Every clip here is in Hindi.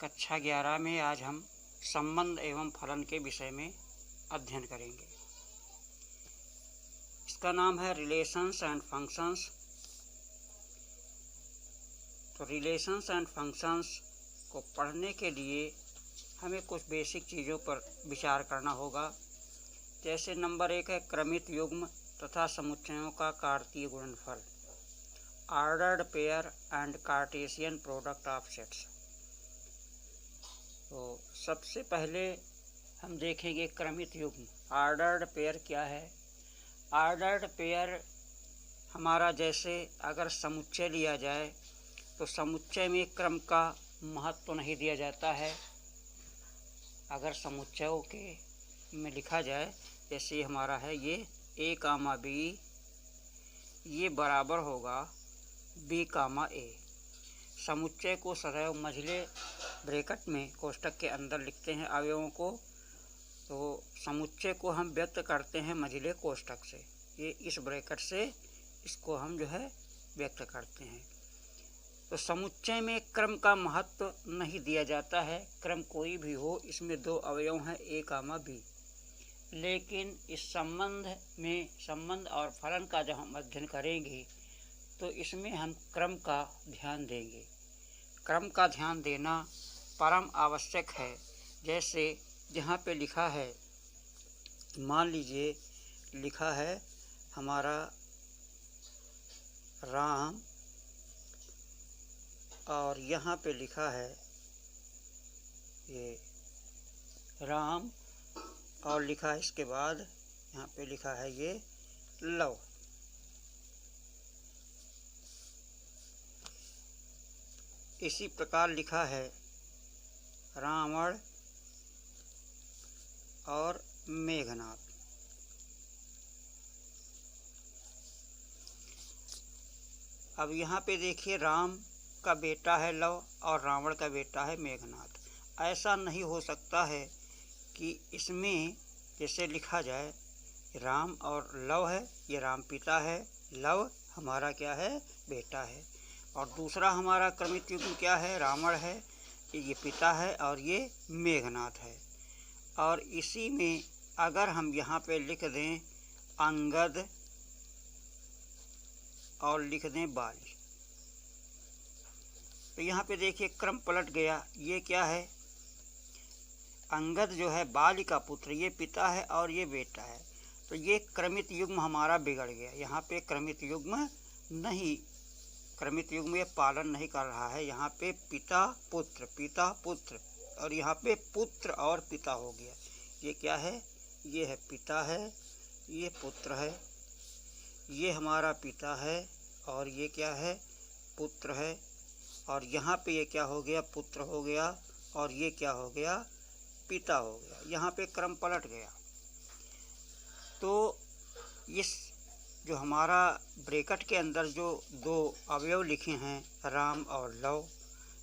कक्षा 11 में आज हम संबंध एवं फलन के विषय में अध्ययन करेंगे। इसका नाम है रिलेशंस एंड फंक्शंस। तो रिलेशंस एंड फंक्शंस को पढ़ने के लिए हमें कुछ बेसिक चीज़ों पर विचार करना होगा। जैसे नंबर 1 है क्रमित युग्म तथा समुच्चयों का कार्तीय गुणनफल, ordered pair and Cartesian product of sets. तो सबसे पहले हम देखेंगे क्रमित युग्म। ऑर्डर्ड पेयर क्या है? ऑर्डर्ड पेयर हमारा, जैसे अगर समुच्चय लिया जाए तो समुच्चय में क्रम का महत्व नहीं दिया जाता है। अगर समुच्चयों के में लिखा जाए, जैसे हमारा है ये a, b, ये बराबर होगा b, a। समुच्चय को सदैव मझले ब्रैकेट में कोष्ठक के अंदर लिखते हैं अवयवों को। तो समुच्चय को हम व्यक्त करते हैं मझले कोष्ठक से, ये इस ब्रैकेट से इसको हम व्यक्त करते हैं। तो समुच्चय में क्रम का महत्व नहीं दिया जाता है। क्रम कोई भी हो, इसमें दो अवयव हैं a, b। लेकिन इस संबंध और फलन का जब हम अध्ययन करेंगे तो इसमें हम क्रम का ध्यान देंगे। क्रम का ध्यान देना परम आवश्यक है। जैसे जहाँ पे लिखा है, मान लीजिए लिखा है हमारा राम, और यहाँ पे लिखा है ये राम, और लिखा है इसके बाद यहाँ पे लिखा है ये लव। इसी प्रकार लिखा है रावण और मेघनाथ। अब यहाँ पे देखिए, राम का बेटा है लव और रावण का बेटा है मेघनाथ। ऐसा नहीं हो सकता है कि इसमें जैसे लिखा जाए राम और लव है, ये राम पिता है, लव हमारा क्या है, बेटा है। और दूसरा हमारा क्रमित युग्म क्या है, रावण है, ये पिता है, और ये मेघनाथ है। और इसी में अगर हम यहाँ पे लिख दें अंगद और लिख दें बाली, तो यहाँ पे देखिए क्रम पलट गया। ये क्या है, अंगद जो है बाली का पुत्र, ये पिता है और ये बेटा है। तो ये क्रमित युग्म हमारा बिगड़ गया। यहाँ पे क्रमित युग्म नहीं, क्रमित युग्म ये पालन नहीं कर रहा है। यहाँ पे पिता पुत्र, और यहाँ पे पुत्र और पिता हो गया। ये क्या है, ये है पिता है, ये पुत्र है, ये हमारा पिता है, और ये क्या है, पुत्र है। और यहाँ पे ये क्या हो गया, पुत्र हो गया, और ये क्या हो गया, पिता हो गया। यहाँ पे क्रम पलट गया। तो इस जो हमारा ब्रैकेट के अंदर जो दो अवयव लिखे हैं राम और लव,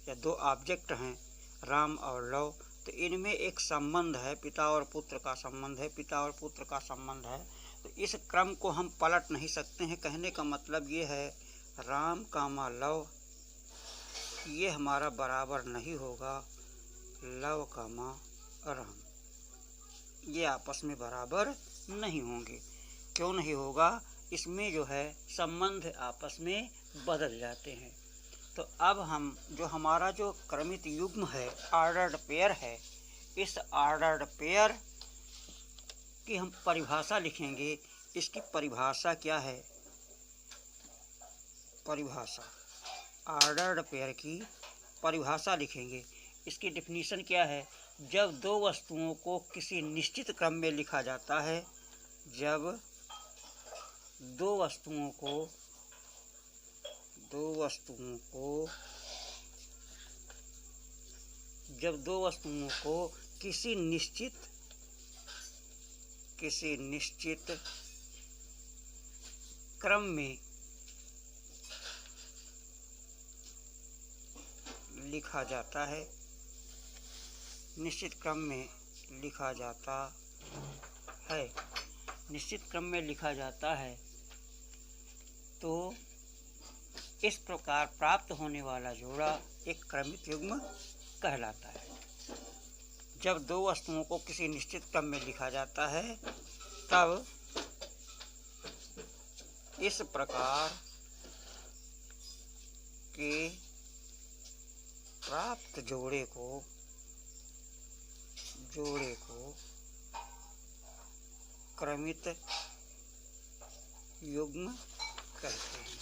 या दो ऑब्जेक्ट हैं राम और लव, तो इनमें एक संबंध है, पिता और पुत्र का संबंध है, पिता और पुत्र का संबंध है। तो इस क्रम को हम पलट नहीं सकते हैं। कहने का मतलब ये है राम कामा लव, ये हमारा बराबर नहीं होगा लव कामा राम, ये आपस में बराबर नहीं होंगे। क्यों नहीं होगा? इसमें जो है संबंध आपस में बदल जाते हैं। तो अब हम जो हमारा जो क्रमित युग्म है, ऑर्डर्ड पेयर है, इस ऑर्डर्ड पेयर की हम परिभाषा लिखेंगे। इसकी परिभाषा क्या है, परिभाषा ऑर्डर्ड पेयर की परिभाषा लिखेंगे। इसकी डेफिनीशन क्या है, जब दो वस्तुओं को किसी निश्चित क्रम में लिखा जाता है, जब दो वस्तुओं को किसी निश्चित क्रम में लिखा जाता है, निश्चित क्रम में लिखा जाता है, तो इस प्रकार प्राप्त होने वाला जोड़ा एक क्रमित युग्म कहलाता है। जब दो वस्तुओं को किसी निश्चित क्रम में लिखा जाता है तब इस प्रकार के प्राप्त जोड़े को क्रमित युग्म कहते हैं।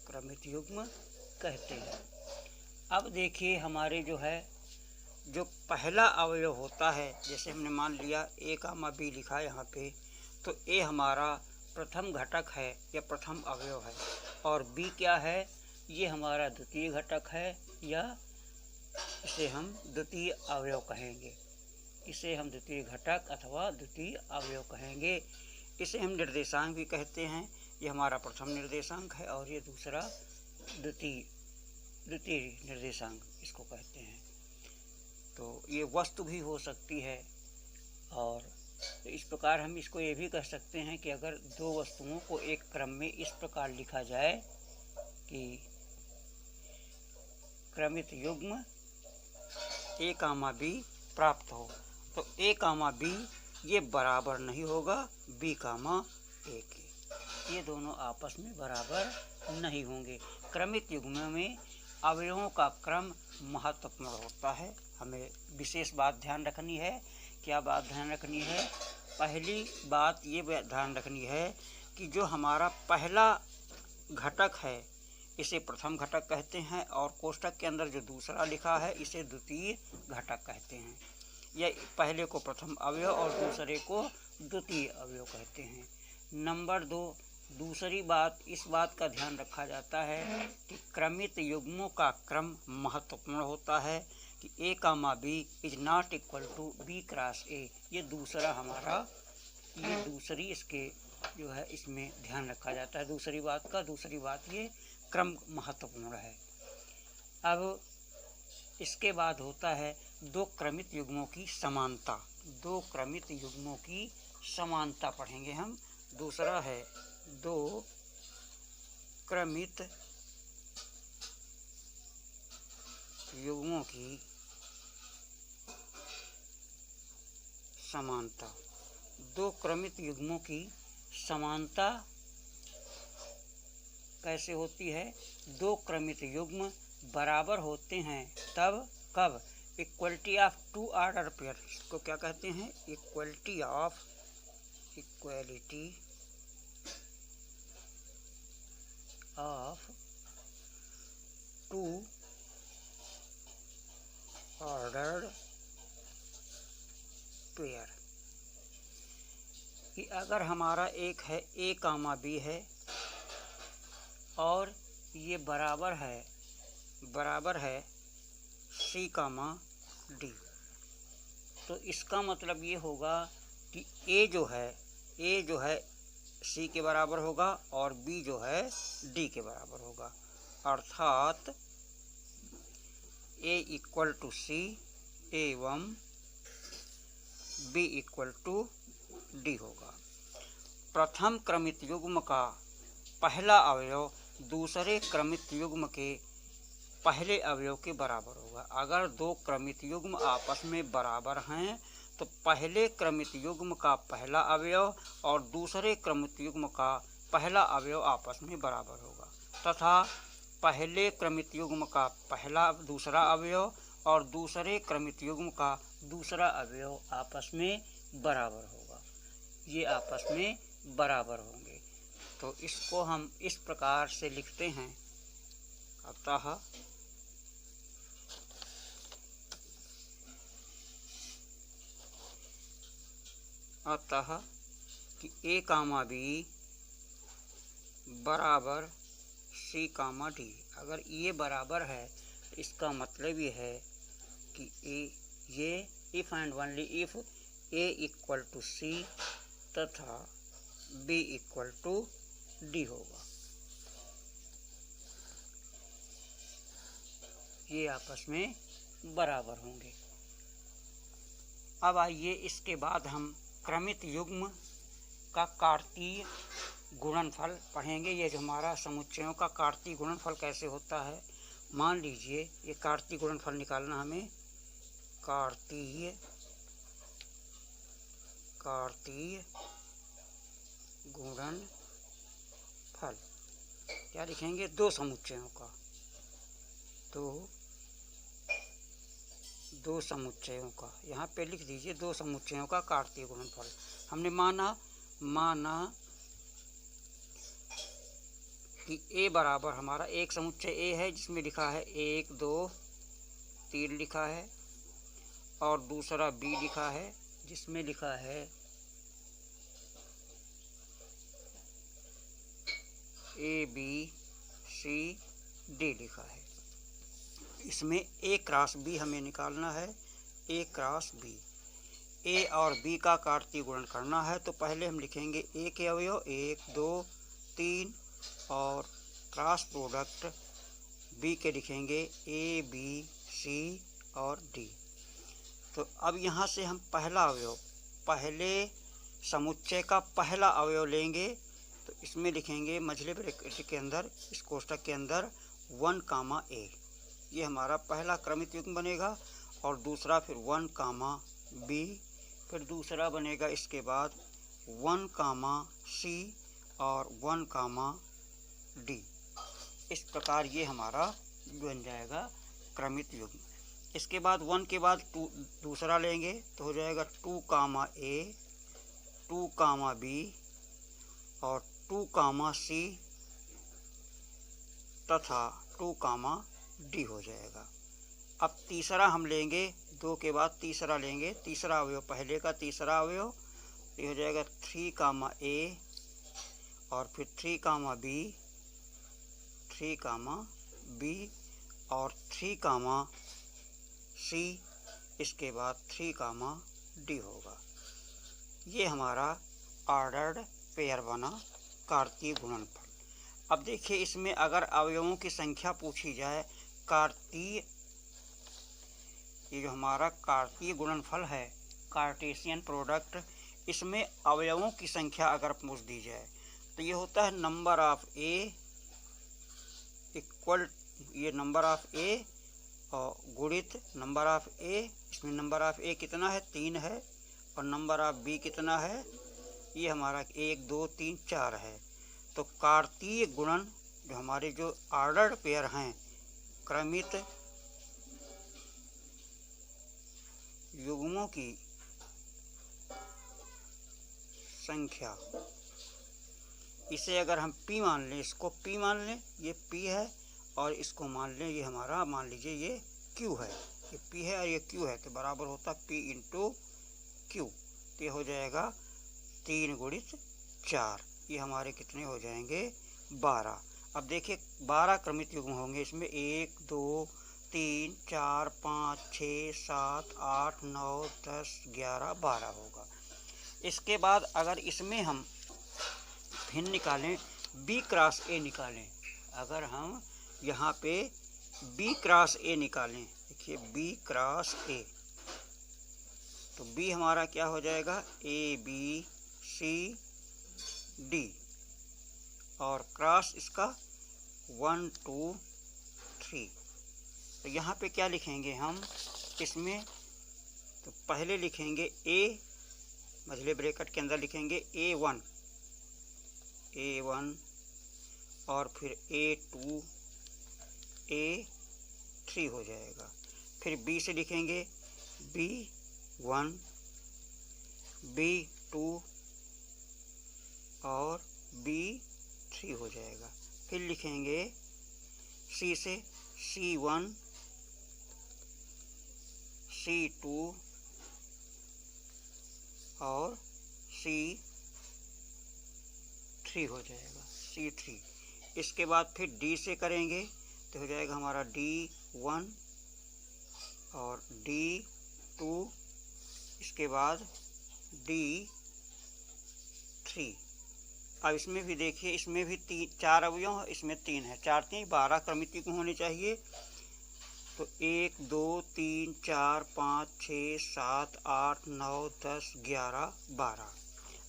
क्रमित युग्म कहते हैं। अब देखिए हमारे जो पहला अवयव होता है, जैसे हमने मान लिया ए कामा बी लिखा यहाँ पे, तो ए हमारा प्रथम घटक है या प्रथम अवयव है, और बी क्या है, ये हमारा द्वितीय घटक है या इसे हम द्वितीय अवयव कहेंगे। इसे हम द्वितीय घटक अथवा द्वितीय अवयव कहेंगे। इसे हम निर्देशांक भी कहते हैं। ये हमारा प्रथम निर्देशांक है और ये दूसरा द्वितीय निर्देशांक इसको कहते हैं। तो ये वस्तु भी हो सकती है, और तो इस प्रकार हम इसको ये भी कह सकते हैं कि अगर दो वस्तुओं को एक क्रम में इस प्रकार लिखा जाए कि क्रमित युग्म ए कामा बी प्राप्त हो, तो ए कामा बी ये बराबर नहीं होगा बी कामा ए के। ये दोनों आपस में बराबर नहीं होंगे। क्रमित युग्म में अवयवों का क्रम महत्वपूर्ण होता है। हमें विशेष बात ध्यान रखनी है। क्या बात ध्यान रखनी है? पहली बात ये ध्यान रखनी है कि जो हमारा पहला घटक है इसे प्रथम घटक कहते हैं, और कोष्ठक के अंदर जो दूसरा लिखा है इसे द्वितीय घटक कहते हैं। या पहले को प्रथम अवयव और दूसरे को द्वितीय अवयव कहते हैं। नंबर 2, दूसरी बात, इस बात का ध्यान रखा जाता है कि क्रमित युग्मों का क्रम महत्वपूर्ण होता है कि A comma B is not equal to B cross A. ये दूसरा हमारा, ये दूसरी इसके जो है इसमें ध्यान रखा जाता है। दूसरी बात ये क्रम महत्वपूर्ण है। अब इसके बाद होता है दो क्रमित युग्मों की समानता। दो क्रमित युग्मों की समानता पढ़ेंगे हम। दूसरा है दो क्रमित युग्मों की समानता। दो क्रमित युग्मों की समानता कैसे होती है? दो क्रमित युग्म बराबर होते हैं तब कब? Equality of two order pair. इसको क्या कहते हैं? Equality of two order pair. कि अगर हमारा एक है ए कामा बी है और ये बराबर है सी कामा डी, तो इसका मतलब ये होगा कि ए जो है सी के बराबर होगा और बी जो है डी के बराबर होगा। अर्थात ए इक्वल टू सी एवं बी इक्वल टू डी होगा। प्रथम क्रमित युग्म का पहला अवयव दूसरे क्रमित युग्म के पहले अवयव के बराबर होगा। अगर दो क्रमित युग्म आपस में बराबर हैं तो पहले क्रमित युग्म का पहला अवयव और दूसरे क्रमित युग्म का पहला अवयव आपस में बराबर होगा, तथा पहले क्रमित युग्म का दूसरा अवयव और दूसरे क्रमित युग्म का दूसरा अवयव आपस में बराबर होगा। ये आपस में बराबर होंगे। तो इसको हम इस प्रकार से लिखते हैं, अतः कि ए कामा बी बराबर सी कामा डी। अगर ये बराबर है तो इसका मतलब ये है कि ये if and only if A equal to C तथा बी इक्वल टू डी होगा। ये आपस में बराबर होंगे। अब आइए इसके बाद हम क्रमित युग्म का कार्तीय गुणनफल पढ़ेंगे। ये जो हमारा समुच्चयों का कार्तीय गुणनफल कैसे होता है मान लीजिए ये कार्तीय गुणनफल निकालना हमें, कार्तीय गुणनफल क्या लिखेंगे, दो समुच्चयों का, दो समुच्चयों का, यहाँ पे लिख दीजिए दो समुच्चयों का कार्तीय गुणनफल। हमने माना कि ए बराबर हमारा एक समुच्चय ए है जिसमें लिखा है 1 2 3 लिखा है, और दूसरा बी लिखा है जिसमें लिखा है ए बी सी डी लिखा है। इसमें ए क्रॉस बी हमें निकालना है, ए क्रॉस बी। ए और बी का कार्तीय गुणन करना है तो पहले हम लिखेंगे ए के अवयव 1 2 3 और क्रॉस प्रोडक्ट बी के लिखेंगे ए बी सी और डी। तो अब यहाँ से हम पहला अवयव, पहले समुच्चय का पहला अवयव लेंगे तो इसमें लिखेंगे मझले ब्रैकेट के अंदर, इस कोष्ठक के अंदर 1 कामा ए, ये हमारा पहला क्रमित युग्म बनेगा। और दूसरा फिर 1 कामा बी, फिर दूसरा बनेगा इसके बाद 1 कामा सी और 1 कामा डी। इस प्रकार ये हमारा बन जाएगा क्रमित युग्म। इसके बाद 1 के बाद 2 दूसरा लेंगे तो हो जाएगा 2 कामा ए, 2 कामा बी और 2 कामा सी तथा 2 कामा डी हो जाएगा। अब तीसरा हम लेंगे, 2 के बाद तीसरा लेंगे, तीसरा अवयव पहले का तीसरा अवयव, ये हो जाएगा 3 कामा ए और फिर 3 कामा बी, 3 कामा बी और 3 कामा सी, इसके बाद 3 कामा डी होगा। ये हमारा ऑर्डर्ड पेयर बना कार्तीय गुणनफल। अब देखिए इसमें अगर अवयवों की संख्या पूछी जाए, कार्तीय, ये जो हमारा कार्तीय गुणनफल है कार्टेशियन प्रोडक्ट, इसमें अवयवों की संख्या अगर पूछ दी जाए तो ये होता है नंबर ऑफ ए इक्वल, ये नंबर ऑफ ए और गुणित नंबर ऑफ ए। इसमें नंबर ऑफ ए कितना है, 3 है, और नंबर ऑफ बी कितना है, ये हमारा 1 2 3 4 है। तो कार्तीय गुणन जो हमारे जो ऑर्डर्ड पेयर हैं, क्रमित युग्मों की संख्या, इसे अगर हम P मान लें, इसको P मान लें, ये P है, और इसको मान लें ये हमारा, मान लीजिए ये Q है, ये P है और ये Q है, तो बराबर होता P इंटू Q। तो ये हो जाएगा 3 गुणित 4, ये हमारे कितने हो जाएंगे, 12। अब देखिए 12 क्रमित युग्म होंगे इसमें, 1 2 3 4 5 6 7 8 9 10 11 12 होगा। इसके बाद अगर इसमें हम भिन्न निकालें, बी क्रॉस ए निकालें, अगर हम यहाँ पे बी क्रॉस ए निकालें, देखिए बी क्रॉस ए, तो बी हमारा क्या हो जाएगा, ए बी सी डी, और क्रॉस इसका 1 2 3। तो यहाँ पे क्या लिखेंगे हम इसमें, तो पहले लिखेंगे ए, मझले ब्रैकेट के अंदर लिखेंगे A1 और फिर A2 A3 हो जाएगा। फिर B से लिखेंगे B1 B2 और B3 हो जाएगा। फिर लिखेंगे C से C1 C2 और C3 हो जाएगा, C3। इसके बाद फिर D से करेंगे तो हो जाएगा हमारा D1 और D2, इसके बाद D3। अब इसमें भी देखिए, इसमें भी 4 अवयव, इसमें 3 है, 4 3 12 क्रमित युग्म होने चाहिए। तो 1 2 3 4 5 6 7 8 9 10 11 12।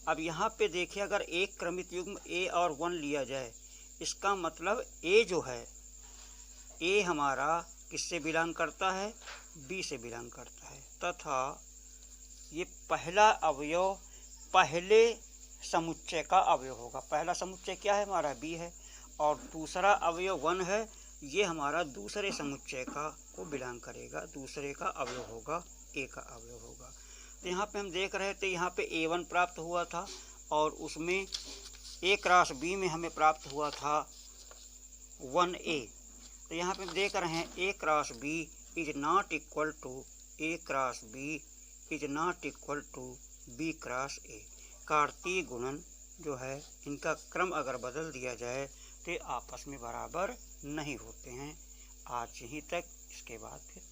अब यहाँ पे देखिए अगर एक क्रमित युग्म A और 1 लिया जाए, इसका मतलब A जो है ए हमारा किससे बिलोंग करता है, बी से बिलोंग करता है, तथा ये पहला अवयव पहले समुच्चय का अवयव होगा। पहला समुच्चय क्या है हमारा, बी है, और दूसरा अवयव 1 है, ये हमारा दूसरे समुच्चय का को बिलोंग करेगा, दूसरे का अवयव होगा, ए का अवयव होगा। तो यहाँ पे हम देख रहे थे, यहाँ पे A1 प्राप्त हुआ था और उसमें A क्रॉस B में हमें प्राप्त हुआ था 1A। तो यहाँ पे देख रहे हैं A cross B is not equal to A cross B is not equal to B cross A। कार्तीय गुणन जो है इनका क्रम अगर बदल दिया जाए तो आपस में बराबर नहीं होते हैं। आज यहीं तक, इसके बाद फिर